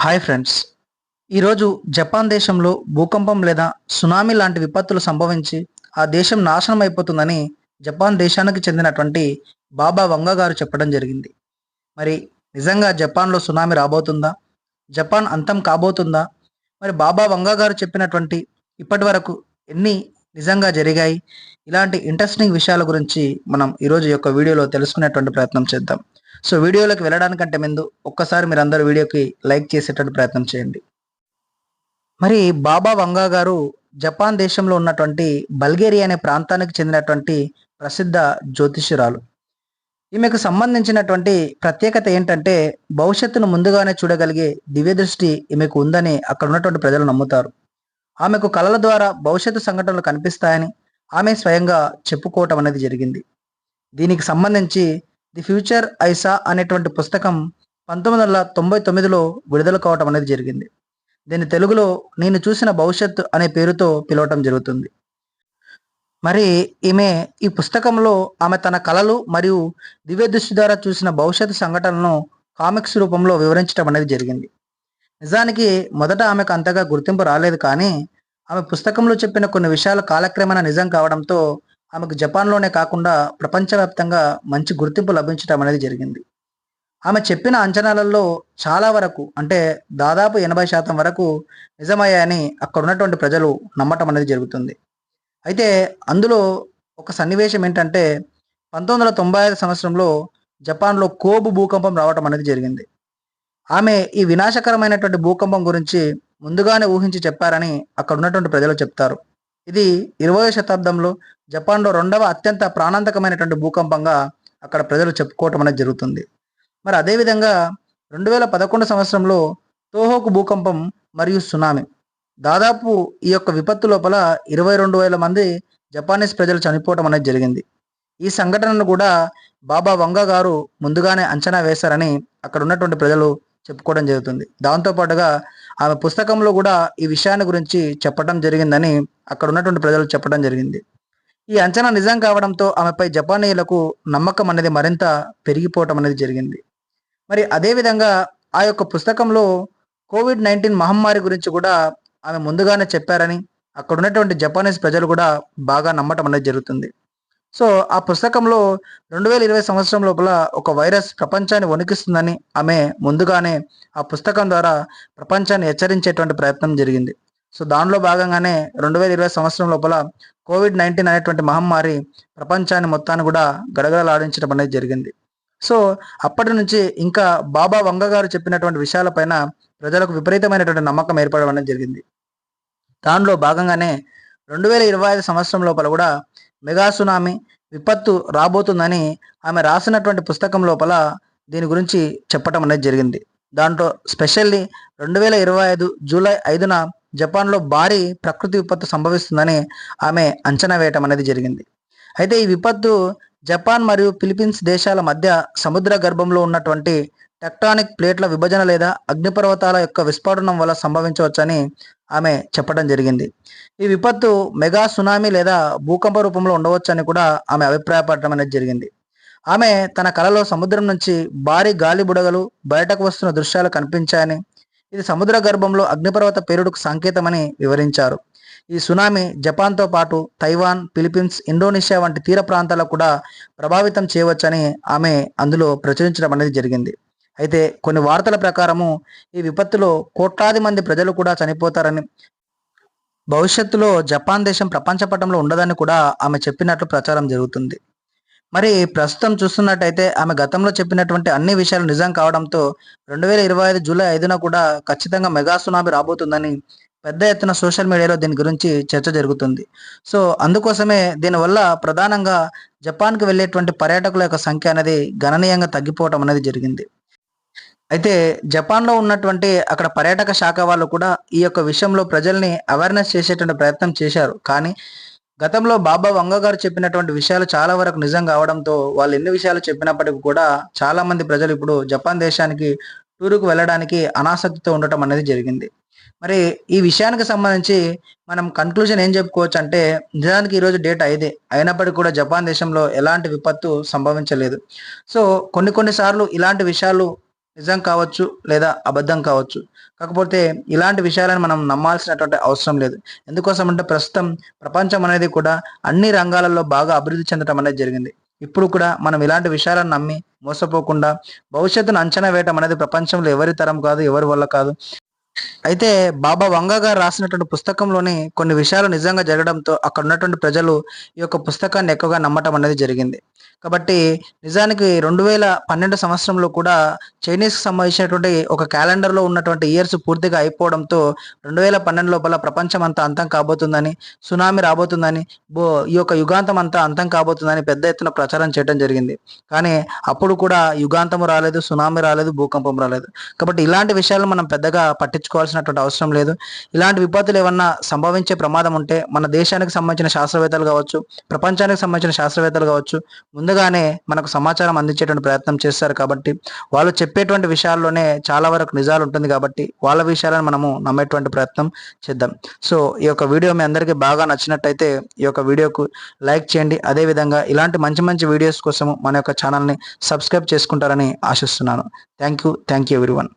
Hi friends. ఈరోజు Japan దేశంలో భూకంపం లేదా సునామీ లాంటి విపత్తులు సంభవించి ఆ దేశం నాశనం అయిపోతుందని జపాన్ దేశానికి చెందినటువంటి బాబా వంగ గారు చెప్పడం జరిగింది. మరి నిజంగా జపాన్లో సునామీ రాబోతుందా? జపాన్ అంతం కాబోతుందా? మరి బాబా వంగ గారు చెప్పినటువంటి ఇప్పటి వరకు ఎన్ని నిజంగా జరిగాయి? ఇలాంటి ఇంట్రెస్టింగ్ విషయాల గురించి మనం ఈరోజు యొక్క వీడియోలో తెలుసుకునేటువంటి ప్రయత్నం చేద్దాం. సో వీడియోలోకి వెళ్ళడానికంటే ముందు ఒక్కసారి మీరందరూ వీడియోకి లైక్ చేసేటట్టు ప్రయత్నం చేయండి. మరి బాబా వంగా గారు జపాన్ దేశంలో ఉన్నటువంటి బల్గేరియా అనే ప్రాంతానికి చెందినటువంటి ప్రసిద్ధ జ్యోతిష్యురాలు. ఈమెకు సంబంధించినటువంటి ప్రత్యేకత ఏంటంటే భవిష్యత్తును ముందుగానే చూడగలిగే దివ్య దృష్టి ఈమెకు ఉందని అక్కడ ఉన్నటువంటి ప్రజలు నమ్ముతారు. ఆమెకు కళల ద్వారా భవిష్యత్తు సంఘటనలు కనిపిస్తాయని ఆమె స్వయంగా చెప్పుకోవటం అనేది జరిగింది. దీనికి సంబంధించి ది ఫ్యూచర్ ఐసా అనేటువంటి పుస్తకం 1999లో విడుదల కావటం అనేది జరిగింది. దీన్ని తెలుగులో నేను చూసిన భవిష్యత్తు అనే పేరుతో పిలవటం జరుగుతుంది. మరి ఈమె ఈ పుస్తకంలో ఆమె తన కళలు మరియు దివ్య దృష్టి ద్వారా చూసిన భవిష్యత్తు సంఘటనలను కామిక్స్ రూపంలో వివరించడం అనేది జరిగింది. నిజానికి మొదట ఆమెకు అంతగా గుర్తింపు రాలేదు, కానీ ఆమె పుస్తకంలో చెప్పిన కొన్ని విషయాలు కాలక్రమేణా నిజం కావడంతో ఆమెకు జపాన్లోనే కాకుండా ప్రపంచవ్యాప్తంగా మంచి గుర్తింపు లభించడం అనేది జరిగింది. ఆమె చెప్పిన అంచనాలలో చాలా వరకు, అంటే దాదాపు 80% వరకు నిజమయ్యాయని అక్కడ ఉన్నటువంటి ప్రజలు నమ్మటం అనేది జరుగుతుంది. అయితే అందులో ఒక సన్నివేశం ఏంటంటే 1995 సంవత్సరంలో జపాన్లో కోబు భూకంపం రావటం అనేది జరిగింది. ఆమె ఈ వినాశకరమైనటువంటి భూకంపం గురించి ముందుగానే ఊహించి చెప్పారని అక్కడ ఉన్నటువంటి ప్రజలు చెప్తారు. ఇది 20వ శతాబ్దంలో జపాన్లో రెండవ అత్యంత ప్రాణాంతకమైనటువంటి భూకంపంగా అక్కడ ప్రజలు చెప్పుకోవటం అనేది జరుగుతుంది. మరి అదేవిధంగా 2011 సంవత్సరంలో తోహోకు భూకంపం మరియు సునామీ, దాదాపు ఈ యొక్క విపత్తు లోపల 22,000 మంది జపానీస్ ప్రజలు చనిపోవటం అనేది జరిగింది. ఈ సంఘటనను కూడా బాబా వంగ గారు ముందుగానే అంచనా వేశారని అక్కడ ఉన్నటువంటి ప్రజలు చెప్పుకోవడం జరుగుతుంది. దాంతోపాటుగా ఆమె పుస్తకంలో కూడా ఈ విషయాన్ని గురించి చెప్పడం జరిగిందని అక్కడ ఉన్నటువంటి ప్రజలు చెప్పడం జరిగింది. ఈ అంచనా నిజం కావడంతో ఆమెపై జపానీయులకు నమ్మకం అనేది మరింత పెరిగిపోవటం అనేది జరిగింది. మరి అదేవిధంగా ఆ యొక్క పుస్తకంలో కోవిడ్-19 మహమ్మారి గురించి కూడా ఆమె ముందుగానే చెప్పారని అక్కడ ఉన్నటువంటి జపానీస్ ప్రజలు కూడా బాగా నమ్మటం అనేది జరుగుతుంది. సో ఆ పుస్తకంలో 2020 సంవత్సరం లోపల ఒక వైరస్ ప్రపంచాన్ని వణికిస్తుందని ఆమె ముందుగానే ఆ పుస్తకం ద్వారా ప్రపంచాన్ని హెచ్చరించేటువంటి ప్రయత్నం జరిగింది. సో దానిలో భాగంగానే 2020 సంవత్సరం లోపల కోవిడ్-19 అనేటువంటి మహమ్మారి ప్రపంచాన్ని మొత్తాన్ని కూడా గడగడలాడించడం అనేది జరిగింది. సో అప్పటి నుంచి ఇంకా బాబా వంగ గారు చెప్పినటువంటి విషయాలపైన ప్రజలకు విపరీతమైనటువంటి నమ్మకం ఏర్పడడం అనేది జరిగింది. దానిలో భాగంగానే 2025 సంవత్సరం లోపల కూడా మెగా సునామీ విపత్తు రాబోతుందని ఆమె రాసినటువంటి పుస్తకం లోపల దీని గురించి చెప్పటం అనేది జరిగింది. దాంట్లో స్పెషల్లీ 2025 జూలై 5న జపాన్లో భారీ ప్రకృతి విపత్తు సంభవిస్తుందని ఆమె అంచనా వేయటం అనేది జరిగింది. అయితే ఈ విపత్తు జపాన్ మరియు ఫిలిప్పీన్స్ దేశాల మధ్య సముద్ర గర్భంలో ఉన్నటువంటి టెక్టానిక్ ప్లేట్ల విభజన లేదా అగ్నిపర్వతాల యొక్క విస్ఫోటనం వల్ల సంభవించవచ్చని ఆమె చెప్పడం జరిగింది. ఈ విపత్తు మెగా సునామీ లేదా భూకంప రూపంలో ఉండవచ్చని కూడా ఆమె అభిప్రాయపడటం అనేది జరిగింది. ఆమె తన కలలో సముద్రం నుంచి భారీ గాలి బుడగలు బయటకు వస్తున్న దృశ్యాలు కనిపించాయని, ఇది సముద్ర గర్భంలో అగ్నిపర్వత పేలుడుకు సంకేతమని వివరించారు. ఈ సునామీ జపాన్తో పాటు తైవాన్, ఫిలిప్పీన్స్, ఇండోనేషియా వంటి తీర ప్రాంతాలకు కూడా ప్రభావితం చేయవచ్చని ఆమె అందులో ప్రచురించడం అనేది జరిగింది. అయితే కొన్ని వార్తల ప్రకారము ఈ విపత్తులో కోట్లాది మంది ప్రజలు కూడా చనిపోతారని, భవిష్యత్తులో జపాన్ దేశం ప్రపంచ పటంలో ఉండదని కూడా ఆమె చెప్పినట్లు ప్రచారం జరుగుతుంది. మరి ప్రస్తుతం చూస్తున్నట్టయితే ఆమె గతంలో చెప్పినటువంటి అన్ని విషయాలు నిజం కావడంతో 2025 జూలై 5న కూడా ఖచ్చితంగా మెగా సునామీ రాబోతుందని పెద్ద ఎత్తున సోషల్ మీడియాలో దీని గురించి చర్చ జరుగుతుంది. సో అందుకోసమే దీనివల్ల ప్రధానంగా జపాన్కి వెళ్ళేటువంటి పర్యాటకుల యొక్క సంఖ్య అనేది గణనీయంగా తగ్గిపోవటం అనేది జరిగింది. అయితే జపాన్లో ఉన్నటువంటి అక్కడ పర్యాటక శాఖ వాళ్ళు కూడా ఈ యొక్క విషయంలో ప్రజల్ని అవేర్నెస్ చేసేటువంటి ప్రయత్నం చేశారు. కానీ గతంలో బాబా వంగ గారు చెప్పినటువంటి విషయాలు చాలా వరకు నిజం కావడంతో వాళ్ళు ఎన్ని విషయాలు చెప్పినప్పటికీ కూడా చాలా మంది ప్రజలు ఇప్పుడు జపాన్ దేశానికి టూరుకు వెళ్ళడానికి అనాసక్తితో ఉండటం అనేది జరిగింది. మరి ఈ విషయానికి సంబంధించి మనం కన్క్లూజన్ ఏం చెప్పుకోవచ్చు అంటే, నిజానికి ఈరోజు డేట్ 5 అయినప్పటికీ కూడా జపాన్ దేశంలో ఎలాంటి విపత్తు సంభవించలేదు. సో కొన్ని సార్లు ఇలాంటి విషయాలు నిజం కావచ్చు లేదా అబద్ధం కావచ్చు. కాకపోతే ఇలాంటి విషయాలను మనం నమ్మాల్సినటువంటి అవసరం లేదు. ఎందుకోసం అంటే ప్రస్తుతం ప్రపంచం అనేది కూడా అన్ని రంగాలలో బాగా అభివృద్ధి చెందడం అనేది జరిగింది. ఇప్పుడు కూడా మనం ఇలాంటి విషయాలను నమ్మి మోసపోకుండా భవిష్యత్తును అంచనా వేయటం అనేది ప్రపంచంలో ఎవరి తరం కాదు, ఎవరి వల్ల కాదు. అయితే బాబా వంగ గారు రాసినటువంటి పుస్తకంలోని కొన్ని విషయాలు నిజంగా జరగడంతో అక్కడ ఉన్నటువంటి ప్రజలు ఈ యొక్క పుస్తకాన్ని ఎక్కువగా నమ్మటం అనేది జరిగింది. కాబట్టి నిజానికి 2012 సంవత్సరంలో కూడా చైనీస్‌కి సంబంధించినటువంటి ఒక క్యాలెండర్‌లో ఉన్నటువంటి ఇయర్స్ పూర్తిగా అయిపోవడంతో 2012 లోపల ప్రపంచం అంతా అంతం కాబోతుందని, సునామీ రాబోతుందని, ఈ యొక్క యుగాంతం అంతా అంతం కాబోతుందని పెద్ద ఎత్తున ప్రచారం చేయడం జరిగింది. కానీ అప్పుడు కూడా యుగాంతము రాలేదు, సునామీ రాలేదు, భూకంపం రాలేదు. కాబట్టి ఇలాంటి విషయాలను మనం పెద్దగా పట్టించుకోవాల్సినటువంటి అవసరం లేదు. ఇలాంటి విపత్తులు ఏమన్నా సంభవించే ప్రమాదం ఉంటే మన దేశానికి సంబంధించిన శాస్త్రవేత్తలు కావచ్చు, ప్రపంచానికి సంబంధించిన శాస్త్రవేత్తలు కావచ్చు, ముందుగానే మనకు సమాచారం అందించేటువంటి ప్రయత్నం చేస్తారు కాబట్టి, వాళ్ళు చెప్పేటువంటి విషయాల్లోనే చాలా వరకు నిజాలు ఉంటుంది కాబట్టి, వాళ్ళ విషయాలను మనము నమ్మేటువంటి ప్రయత్నం చేద్దాం. సో, ఈ యొక్క వీడియో మీ అందరికీ బాగా నచ్చినట్టయితే ఈ యొక్క వీడియోకు లైక్ చేయండి. అదేవిధంగా ఇలాంటి మంచి మంచి వీడియోస్ కోసము మన యొక్క ఛానల్‌ని సబ్స్క్రైబ్ చేసుకుంటారని ఆశిస్తున్నాను. Thank you everyone.